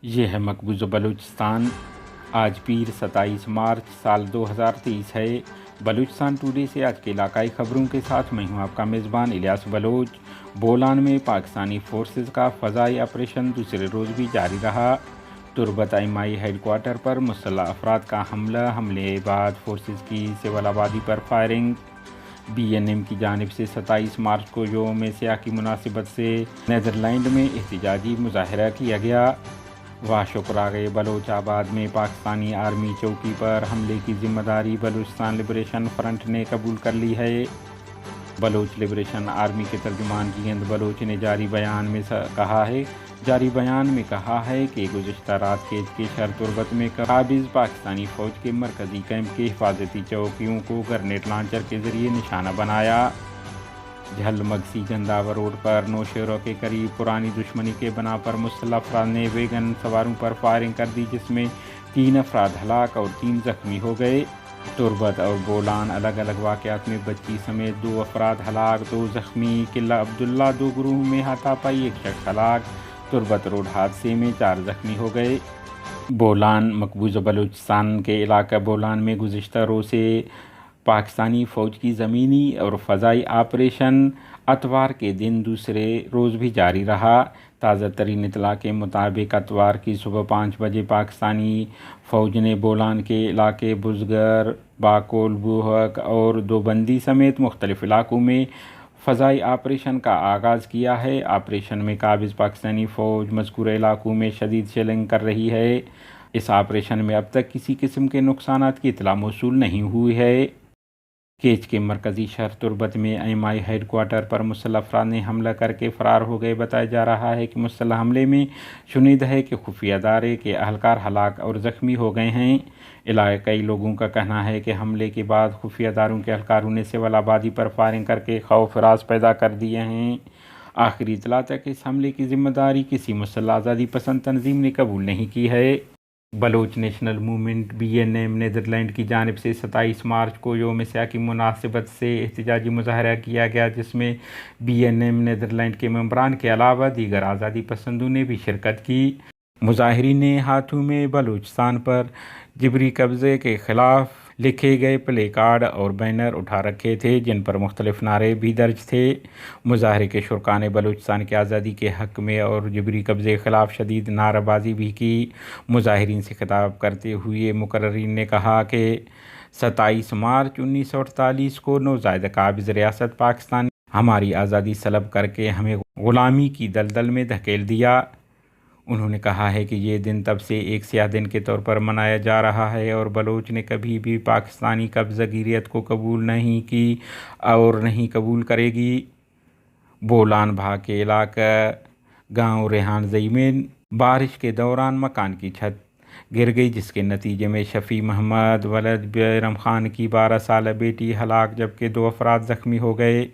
یہ ہے مقبوضہ بلوچستان۔ آج پیر 27 مارچ سال 2023 ہے۔ بلوچستان ٹوڈے سے آج کے علاقائی خبروں کے ساتھ میں ہوں آپ کا میزبان الیاس بلوچ۔ بولان میں پاکستانی فورسز کا فضائی آپریشن دوسرے روز بھی جاری رہا۔ تربت آئی ہیڈ کوارٹر پر مسلح افراد کا حملے بعد فورسز کی سول آبادی پر فائرنگ۔ BNM کی جانب سے 27 مارچ کو یوم سیاہ کی مناسبت سے نیدرلینڈ میں احتجاجی مظاہرہ کیا گیا۔ شکراگے بلوچ آباد میں پاکستانی آرمی چوکی پر حملے کی ذمہ داری بلوچستان لبریشن فرنٹ نے قبول کر لی ہے۔ بلوچ لبریشن آرمی کے ترجمان جیند بلوچ نے جاری بیان میں کہا ہے کہ گزشتہ رات کیچ کے شہر تربت میں قابض پاکستانی فوج کے مرکزی کیمپ کے حفاظتی چوکیوں کو گرنیڈ لانچر کے ذریعے نشانہ بنایا۔ جھل مگسی جنداور روڈ پر نوشہرہ کے قریب پرانی دشمنی کے بنا پر مسلح افراد نے ویگن سواروں پر فائرنگ کر دی، جس میں 3 افراد ہلاک اور 3 زخمی ہو گئے۔ تربت اور بولان الگ الگ واقعات میں بچی سمیت 2 افراد ہلاک، 2 زخمی۔ قلعہ عبداللہ 2 گروہوں میں ہاتھا پائی، 1 شخص ہلاک۔ تربت روڈ حادثے میں 4 زخمی ہو گئے۔ بولان مقبوضہ بلوچستان کے علاقہ بولان میں گزشتہ روز سے پاکستانی فوج کی زمینی اور فضائی آپریشن اتوار کے دن دوسرے روز بھی جاری رہا۔ تازہ ترین اطلاع کے مطابق اتوار کی صبح 5 بجے پاکستانی فوج نے بولان کے علاقے بزگر، باکول، بوہک اور دوبندی سمیت مختلف علاقوں میں فضائی آپریشن کا آغاز کیا ہے۔ آپریشن میں قابض پاکستانی فوج مذکورہ علاقوں میں شدید شیلنگ کر رہی ہے۔ اس آپریشن میں اب تک کسی قسم کے نقصانات کی اطلاع موصول نہیں ہوئی ہے۔ کیچ کے مرکزی شہر تربت میں MI ہیڈ کوارٹر پر مسلح افراد نے حملہ کر کے فرار ہو گئے۔ بتایا جا رہا ہے کہ مسلح حملے میں شنید ہے کہ خفیہ ادارے کے اہلکار ہلاک اور زخمی ہو گئے ہیں۔ علاقائی لوگوں کا کہنا ہے کہ حملے کے بعد خفیہ اداروں کے اہلکاروں نے سول آبادی پر فائرنگ کر کے خوف راز پیدا کر دیے ہیں۔ آخری اطلاع تک اس حملے کی ذمہ داری کسی مسلح آزادی پسند تنظیم نے قبول نہیں کی ہے۔ Baloch national movement BNM Netherland کی جانب سے 27 مارچ کو یوم سیاہ کی مناسبت سے احتجاجی مظاہرہ کیا گیا، جس میں BNM نیدرلینڈ کے ممبران کے علاوہ دیگر آزادی پسندوں نے بھی شرکت کی۔ مظاہرین نے ہاتھوں میں بلوچستان پر جبری قبضے کے خلاف لکھے گئے پلے کارڈ اور بینر اٹھا رکھے تھے، جن پر مختلف نعرے بھی درج تھے۔ مظاہرے کے شرکاء نے بلوچستان کی آزادی کے حق میں اور جبری قبضے کے خلاف شدید نعرہ بازی بھی کی۔ مظاہرین سے خطاب کرتے ہوئے مقررین نے کہا کہ 27 مارچ 1948 کو نوزائیدہ قابض ریاست پاکستان نے ہماری آزادی سلب کر کے ہمیں غلامی کی دلدل میں دھکیل دیا۔ انہوں نے کہا ہے کہ یہ دن تب سے ایک سیاہ دن کے طور پر منایا جا رہا ہے اور بلوچ نے کبھی بھی پاکستانی قبضہ گیریت کو قبول نہیں کی اور نہیں قبول کرے گی۔ بولان بھا کے علاقہ گاؤں ریحان زئی میں بارش کے دوران مکان کی چھت گر گئی، جس کے نتیجے میں شفیع محمد ولد بیرم خان کی 12 سالہ بیٹی ہلاک جبکہ 2 افراد زخمی ہو گئے۔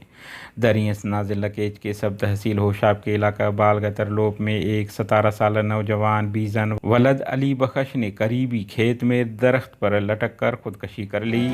دریس نازلہ کیچ کے سب تحصیل ہوشاب کے علاقہ بالگتر لوپ میں ایک 17 سالہ نوجوان بیزن ولد علی بخش نے قریبی کھیت میں درخت پر لٹک کر خودکشی کر لی۔